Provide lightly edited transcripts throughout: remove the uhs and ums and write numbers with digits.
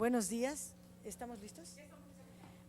Buenos días, ¿estamos listos?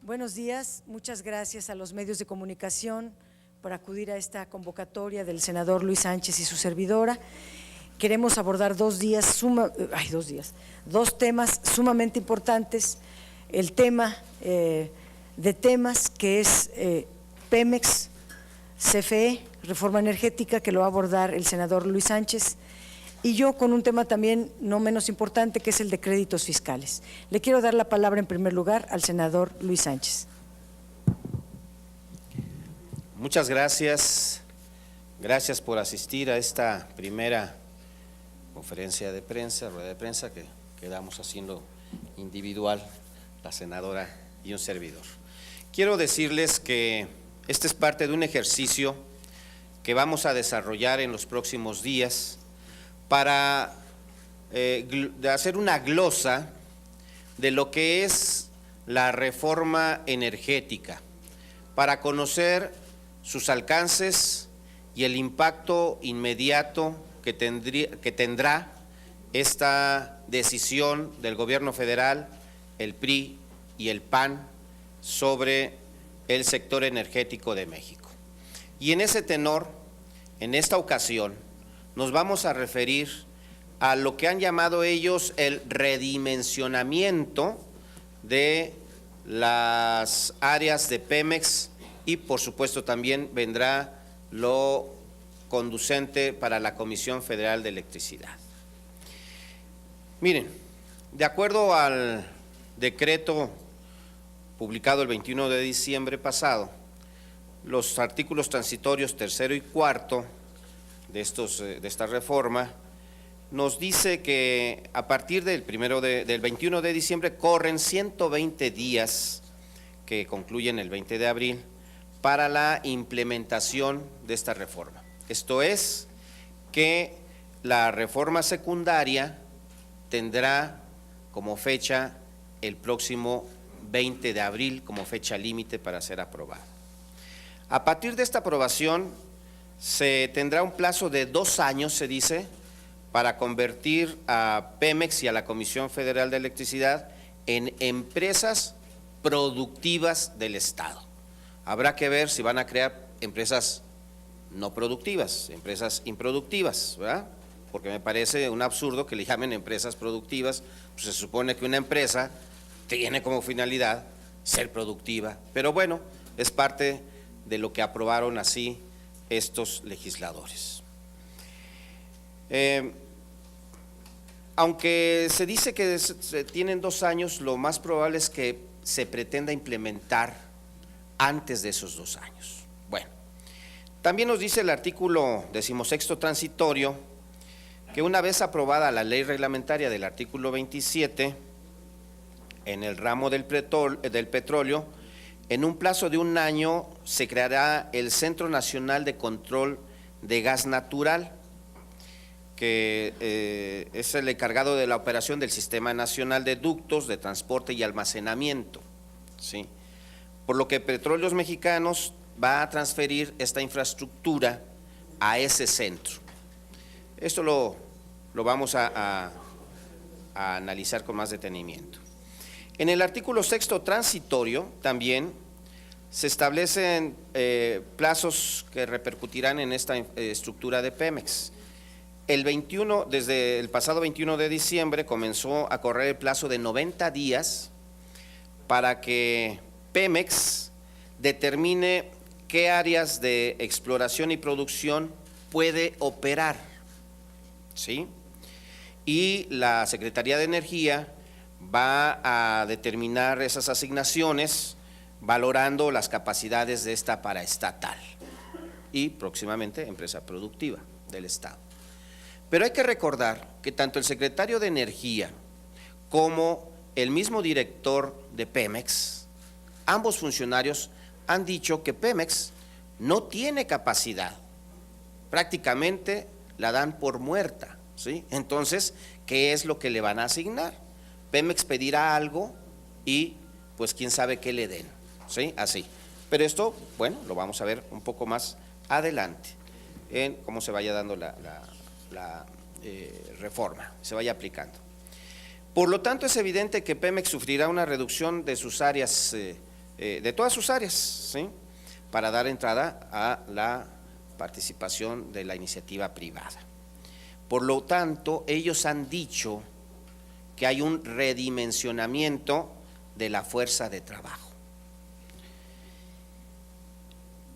Buenos días, muchas gracias a los medios de comunicación por acudir a esta convocatoria del senador Luis Sánchez y su servidora. Queremos abordar dos temas sumamente importantes. El tema de temas que es Pemex, CFE, reforma energética, que lo va a abordar el senador Luis Sánchez, y yo con un tema también no menos importante, que es el de créditos fiscales. Le quiero dar la palabra en primer lugar al senador Luis Sánchez. Muchas gracias. Gracias por asistir a esta primera conferencia de prensa, rueda de prensa que quedamos haciendo individual, la senadora y un servidor. Quiero decirles que este es parte de un ejercicio que vamos a desarrollar en los próximos días para hacer una glosa de lo que es la reforma energética, para conocer sus alcances y el impacto inmediato que tendrá esta decisión del gobierno federal, el PRI y el PAN sobre el sector energético de México. Y en ese tenor, en esta ocasión, nos vamos a referir a lo que han llamado ellos el redimensionamiento de las áreas de Pemex, y por supuesto también vendrá lo conducente para la Comisión Federal de Electricidad. Miren, de acuerdo al decreto publicado el 21 de diciembre pasado, los artículos transitorios tercero y cuarto de esta reforma nos dice que a partir del 21 de diciembre corren 120 días que concluyen el 20 de abril para la implementación de esta reforma. Esto es que la reforma secundaria tendrá como fecha el próximo 20 de abril como fecha límite para ser aprobada. A partir de esta aprobación se tendrá un plazo de 2 años, se dice, para convertir a Pemex y a la Comisión Federal de Electricidad en empresas productivas del Estado. Habrá que ver si van a crear empresas no productivas, empresas improductivas, ¿verdad? Porque me parece un absurdo que le llamen empresas productivas, pues se supone que una empresa tiene como finalidad ser productiva, pero bueno, es parte de lo que aprobaron así estos legisladores. Aunque se dice que se tienen 2 años, lo más probable es que se pretenda implementar antes de esos 2 años. Bueno, también nos dice el artículo 16º transitorio que una vez aprobada la ley reglamentaria del artículo 27, en el ramo del petróleo, en un plazo de 1 año se creará el Centro Nacional de Control de Gas Natural, que es el encargado de la operación del Sistema Nacional de Ductos de Transporte y Almacenamiento, ¿sí? Por lo que Petróleos Mexicanos va a transferir esta infraestructura a ese centro. Esto lo vamos a analizar con más detenimiento. En el artículo 6º transitorio también se establecen plazos que repercutirán en esta estructura de Pemex. Desde el pasado 21 de diciembre comenzó a correr el plazo de 90 días para que Pemex determine qué áreas de exploración y producción puede operar, ¿sí? Y la Secretaría de Energía va a determinar esas asignaciones valorando las capacidades de esta paraestatal y próximamente empresa productiva del Estado. Pero hay que recordar que tanto el secretario de Energía como el mismo director de Pemex, ambos funcionarios han dicho que Pemex no tiene capacidad, prácticamente la dan por muerta, ¿sí? Entonces, ¿qué es lo que le van a asignar? Pemex pedirá algo y pues quién sabe qué le den, ¿sí? Así. Pero esto, bueno, lo vamos a ver un poco más adelante en cómo se vaya dando la reforma, se vaya aplicando. Por lo tanto, es evidente que Pemex sufrirá una reducción de sus áreas, de todas sus áreas, ¿sí?, para dar entrada a la participación de la iniciativa privada. Por lo tanto, ellos han dicho que hay un redimensionamiento de la fuerza de trabajo.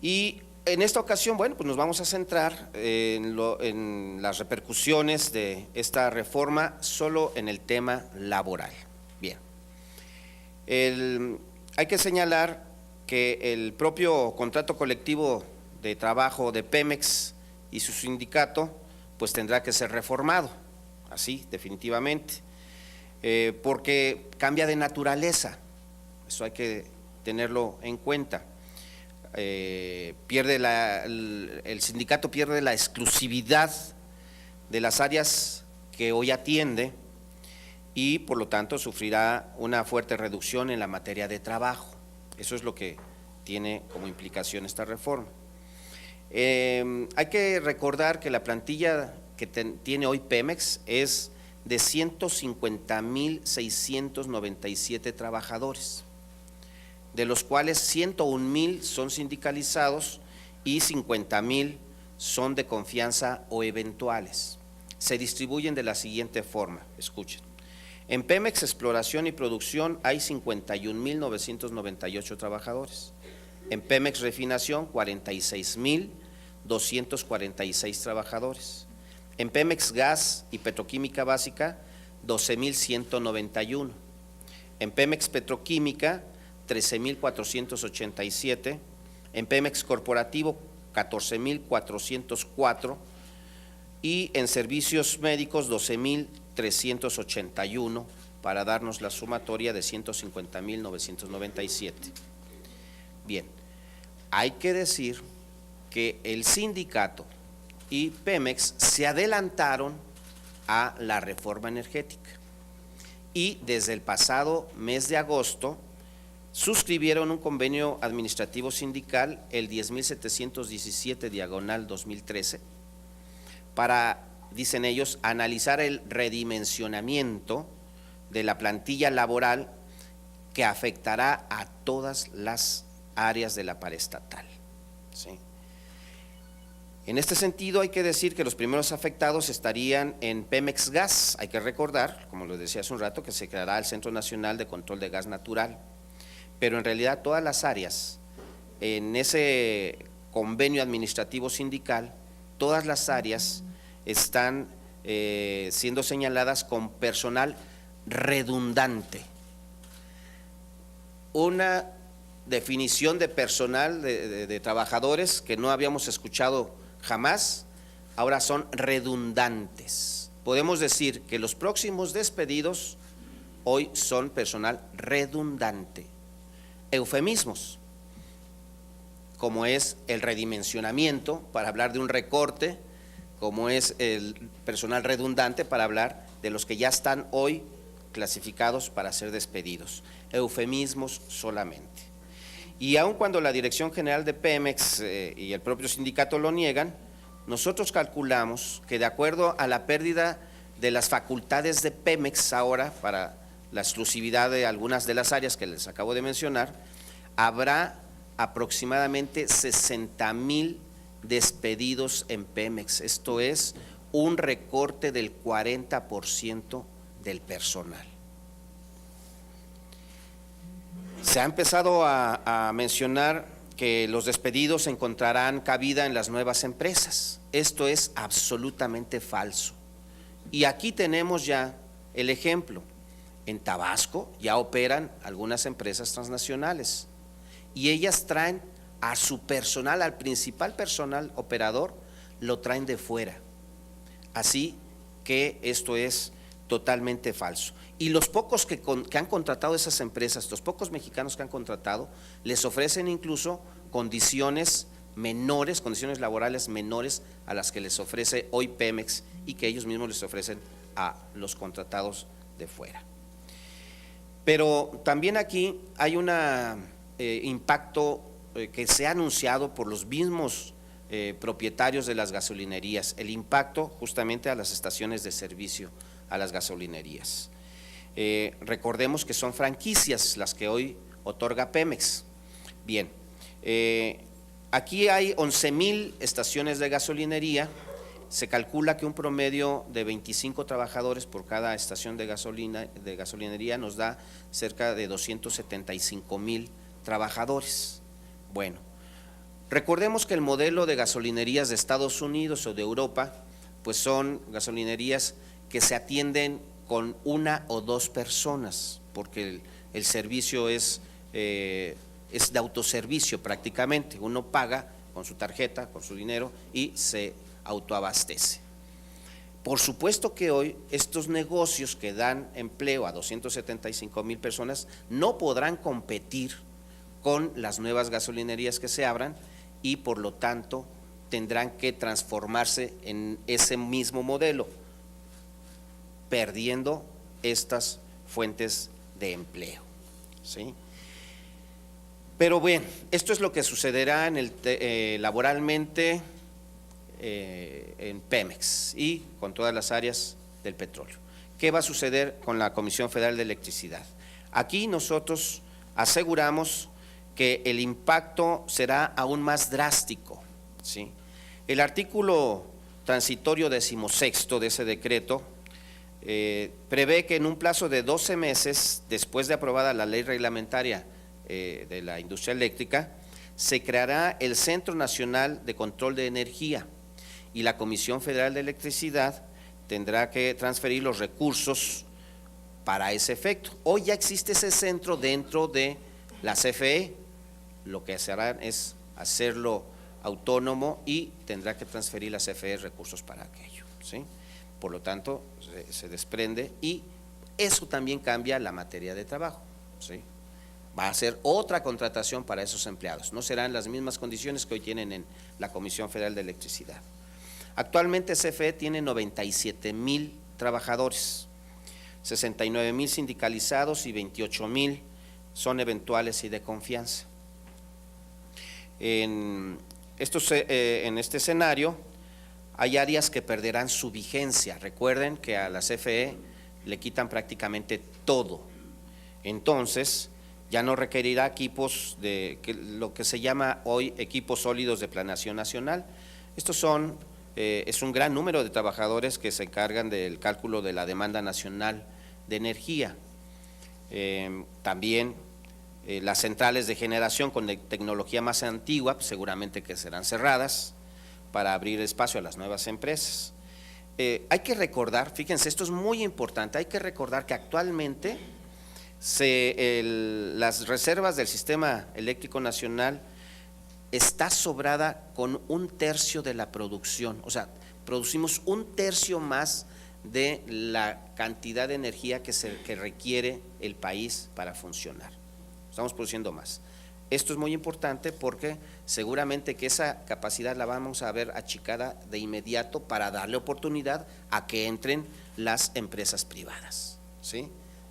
Y en esta ocasión, bueno, pues nos vamos a centrar en las repercusiones de esta reforma solo en el tema laboral. Bien, hay que señalar que el propio contrato colectivo de trabajo de Pemex y su sindicato pues tendrá que ser reformado, así definitivamente, porque cambia de naturaleza, eso hay que tenerlo en cuenta. El sindicato pierde la exclusividad de las áreas que hoy atiende y por lo tanto sufrirá una fuerte reducción en la materia de trabajo. Eso es lo que tiene como implicación esta reforma. Hay que recordar que la plantilla que tiene hoy Pemex es de 150,697 trabajadores, de los cuales 101,000 son sindicalizados y 50,000 son de confianza o eventuales. Se distribuyen de la siguiente forma, escuchen. En Pemex Exploración y Producción hay 51,998 trabajadores. En Pemex Refinación 46,246 trabajadores. En Pemex Gas y Petroquímica Básica 12,191. En Pemex Petroquímica 13,487. En Pemex Corporativo 14,404 y en servicios médicos 12,381 para darnos la sumatoria de 150,997. Bien, hay que decir que el sindicato y Pemex se adelantaron a la reforma energética y desde el pasado mes de agosto suscribieron un convenio administrativo sindical, el 10,717/2013, para, dicen ellos, analizar el redimensionamiento de la plantilla laboral que afectará a todas las áreas de la paraestatal, ¿sí? En este sentido hay que decir que los primeros afectados estarían en Pemex Gas. Hay que recordar, como lo decía hace un rato, que se creará el Centro Nacional de Control de Gas Natural, pero en realidad todas las áreas, en ese convenio administrativo sindical, todas las áreas están siendo señaladas con personal redundante. Una definición de personal de trabajadores que no habíamos escuchado jamás, ahora son redundantes. Podemos decir que los próximos despedidos hoy son personal redundante. Eufemismos, como es el redimensionamiento para hablar de un recorte, como es el personal redundante para hablar de los que ya están hoy clasificados para ser despedidos. Eufemismos solamente. Y aun cuando la Dirección General de Pemex y el propio sindicato lo niegan, nosotros calculamos que de acuerdo a la pérdida de las facultades de Pemex ahora para la exclusividad de algunas de las áreas que les acabo de mencionar, habrá aproximadamente 60,000 despedidos en Pemex. Esto es un recorte del 40% del personal. Se ha empezado a mencionar que los despedidos encontrarán cabida en las nuevas empresas. Esto es absolutamente falso. Y aquí tenemos ya el ejemplo. En Tabasco ya operan algunas empresas transnacionales y ellas traen a su personal, al principal personal operador, lo traen de fuera. Así que esto es totalmente falso. Y los pocos que han contratado esas empresas, los pocos mexicanos que han contratado, les ofrecen incluso condiciones menores, condiciones laborales menores a las que les ofrece hoy Pemex y que ellos mismos les ofrecen a los contratados de fuera. Pero también aquí hay un impacto que se ha anunciado por los mismos propietarios de las gasolinerías, el impacto justamente a las estaciones de servicio, a las gasolinerías. Recordemos que son franquicias las que hoy otorga Pemex. Bien, aquí hay 11,000 estaciones de gasolinería. Se calcula que un promedio de 25 trabajadores por cada estación de gasolinería nos da cerca de 275,000 trabajadores. Bueno, recordemos que el modelo de gasolinerías de Estados Unidos o de Europa, pues son gasolinerías que se atienden con una o dos personas, porque el servicio es de autoservicio prácticamente. Uno paga con su tarjeta, con su dinero y se autoabastece. Por supuesto que hoy estos negocios que dan empleo a 275,000 personas no podrán competir con las nuevas gasolinerías que se abran y por lo tanto tendrán que transformarse en ese mismo modelo, perdiendo estas fuentes de empleo, ¿sí? Pero bien, esto es lo que sucederá en laboralmente en Pemex y con todas las áreas del petróleo. ¿Qué va a suceder con la Comisión Federal de Electricidad? Aquí nosotros aseguramos que el impacto será aún más drástico, ¿sí? El artículo transitorio 16º de ese decreto prevé que en un plazo de 12 meses, después de aprobada la ley reglamentaria de la industria eléctrica, se creará el Centro Nacional de Control de Energía y la Comisión Federal de Electricidad tendrá que transferir los recursos para ese efecto. Hoy ya existe ese centro dentro de la CFE, lo que se hará es hacerlo autónomo y tendrá que transferir la CFE recursos para aquello, ¿sí? Por lo tanto, se desprende y eso también cambia la materia de trabajo, ¿sí? Va a ser otra contratación para esos empleados, no serán las mismas condiciones que hoy tienen en la Comisión Federal de Electricidad. Actualmente CFE tiene 97,000 trabajadores, 69,000 sindicalizados y 28,000 son eventuales y de confianza. En este escenario hay áreas que perderán su vigencia. Recuerden que a la CFE le quitan prácticamente todo. Entonces, ya no requerirá equipos lo que se llama hoy equipos sólidos de planeación nacional. Estos es un gran número de trabajadores que se encargan del cálculo de la demanda nacional de energía. También las centrales de generación con tecnología más antigua, pues seguramente que serán cerradas para abrir espacio a las nuevas empresas. Hay que recordar, fíjense, esto es muy importante, hay que recordar que actualmente las reservas del sistema eléctrico nacional está sobrada con 1/3 de la producción, o sea, producimos 1/3 más de la cantidad de energía que requiere el país para funcionar. Estamos produciendo más. Esto es muy importante porque seguramente que esa capacidad la vamos a ver achicada de inmediato para darle oportunidad a que entren las empresas privadas, ¿sí?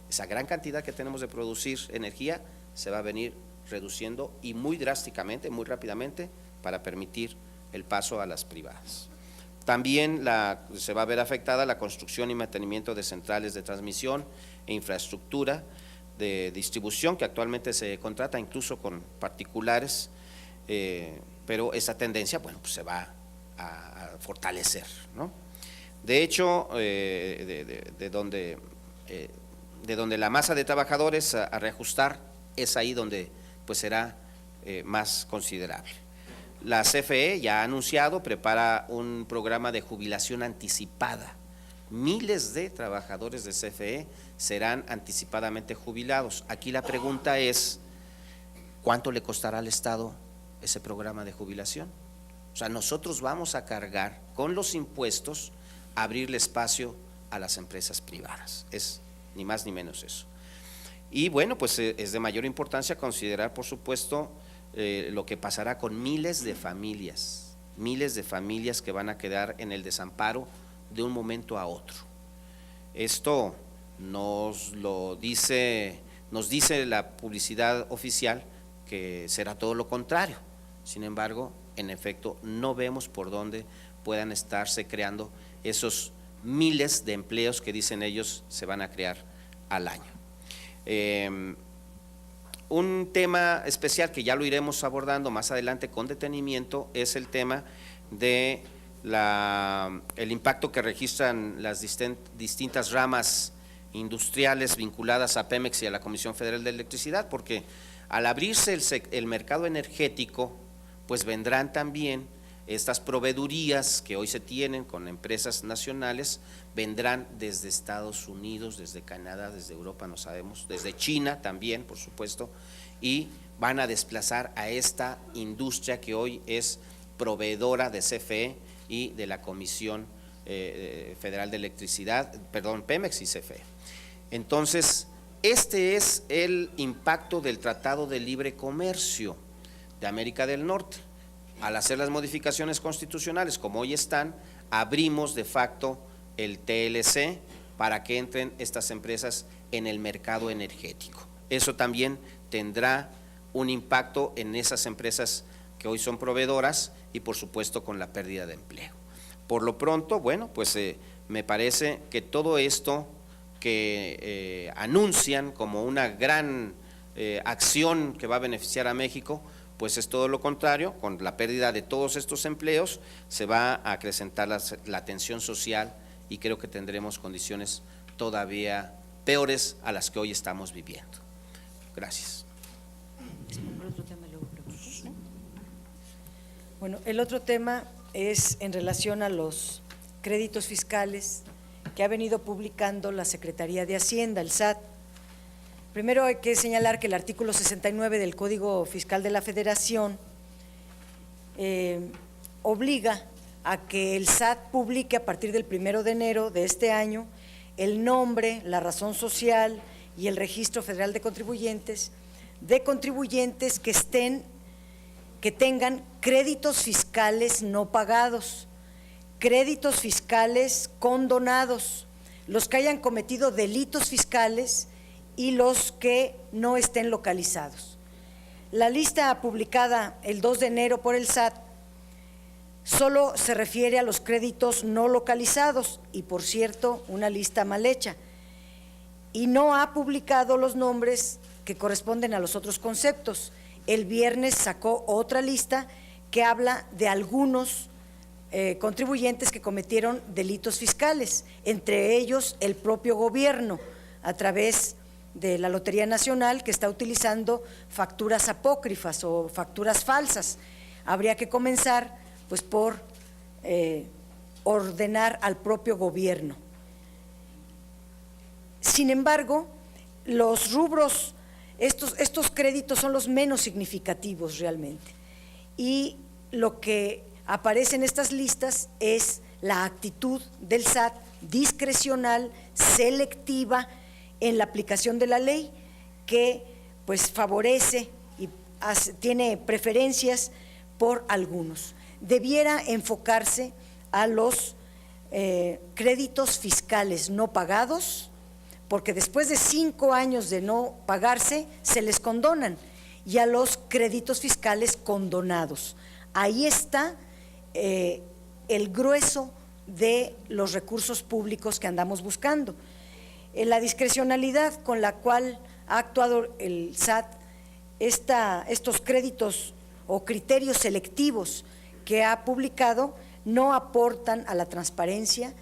Esa gran cantidad que tenemos de producir energía se va a venir reduciendo y muy drásticamente, muy rápidamente, para permitir el paso a las privadas. También se va a ver afectada la construcción y mantenimiento de centrales de transmisión e infraestructura de distribución que actualmente se contrata incluso con particulares, pero esa tendencia, bueno, pues se va a fortalecer, ¿no? De hecho, de donde la masa de trabajadores a reajustar es ahí donde pues será más considerable. La CFE ya ha anunciado, prepara un programa de jubilación anticipada. Miles de trabajadores de CFE serán anticipadamente jubilados. Aquí la pregunta es, ¿cuánto le costará al Estado ese programa de jubilación? O sea, nosotros vamos a cargar con los impuestos a abrirle espacio a las empresas privadas. Es ni más ni menos eso. Y bueno, pues es de mayor importancia considerar, por supuesto, lo que pasará con miles de familias que van a quedar en el desamparo de un momento a otro. Esto nos dice la publicidad oficial que será todo lo contrario. Sin embargo, en efecto, no vemos por dónde puedan estarse creando esos miles de empleos que dicen ellos se van a crear al año. Un tema especial que ya lo iremos abordando más adelante con detenimiento es el tema de el impacto que registran las distintas ramas industriales vinculadas a Pemex y a la Comisión Federal de Electricidad, porque al abrirse el mercado energético, pues vendrán también estas proveedurías que hoy se tienen con empresas nacionales, vendrán desde Estados Unidos, desde Canadá, desde Europa, no sabemos, desde China también, por supuesto, y van a desplazar a esta industria que hoy es proveedora de CFE y de la Comisión Federal de Electricidad, perdón, Pemex y CFE. Entonces, este es el impacto del Tratado de Libre Comercio de América del Norte. Al hacer las modificaciones constitucionales como hoy están, abrimos de facto el TLC para que entren estas empresas en el mercado energético. Eso también tendrá un impacto en esas empresas que hoy son proveedoras y por supuesto con la pérdida de empleo. Por lo pronto, bueno, pues me parece que todo esto que anuncian como una gran acción que va a beneficiar a México, pues es todo lo contrario. Con la pérdida de todos estos empleos se va a acrecentar la tensión social y creo que tendremos condiciones todavía peores a las que hoy estamos viviendo. Gracias. Bueno, el otro tema es en relación a los créditos fiscales que ha venido publicando la Secretaría de Hacienda, el SAT. Primero hay que señalar que el artículo 69 del Código Fiscal de la Federación obliga a que el SAT publique a partir del 1 de enero de este año el nombre, la razón social y el registro federal de contribuyentes que tengan créditos fiscales no pagados, créditos fiscales condonados, los que hayan cometido delitos fiscales y los que no estén localizados. La lista publicada el 2 de enero por el SAT solo se refiere a los créditos no localizados y, por cierto, una lista mal hecha, y no ha publicado los nombres que corresponden a los otros conceptos. El viernes sacó otra lista que habla de algunos contribuyentes que cometieron delitos fiscales, entre ellos el propio gobierno, a través de la Lotería Nacional, que está utilizando facturas apócrifas o facturas falsas. Habría que comenzar pues por ordenar al propio gobierno. Sin embargo, los rubros, estos créditos son los menos significativos realmente, y lo que aparece en estas listas es la actitud del SAT discrecional, selectiva en la aplicación de la ley, que pues favorece y tiene preferencias por algunos. Debiera enfocarse a los créditos fiscales no pagados, porque después de 5 años de no pagarse se les condonan, y a los créditos fiscales condonados. Ahí está el grueso de los recursos públicos que andamos buscando. La discrecionalidad con la cual ha actuado el SAT, estos créditos o criterios selectivos que ha publicado no aportan a la transparencia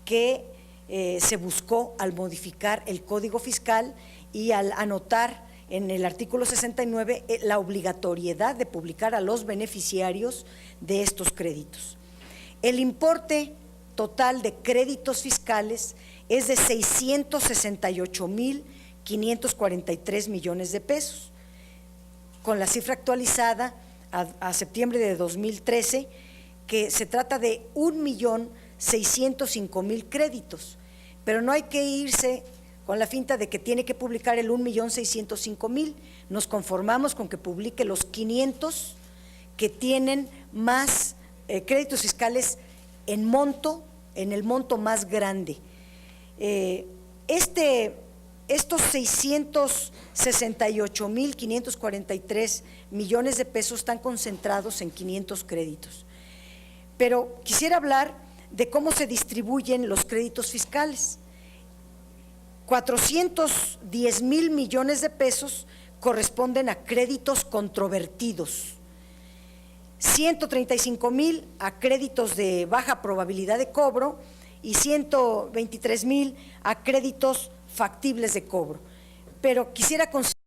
que se buscó al modificar el Código Fiscal y al anotar en el artículo 69 la obligatoriedad de publicar a los beneficiarios de estos créditos. El importe total de créditos fiscales es de 668,543 millones de pesos, con la cifra actualizada a septiembre de 2013, que se trata de 1,605,000 créditos, pero no hay que irse con la finta de que tiene que publicar el 1,605,000, nos conformamos con que publique los 500 que tienen más créditos fiscales en monto, en el monto más grande. Estos 668,543 millones de pesos están concentrados en 500 créditos. Pero quisiera hablar de cómo se distribuyen los créditos fiscales. 410,000 millones de pesos corresponden a créditos controvertidos, 135,000 a créditos de baja probabilidad de cobro y 123,000 a créditos factibles de cobro. Pero quisiera considerar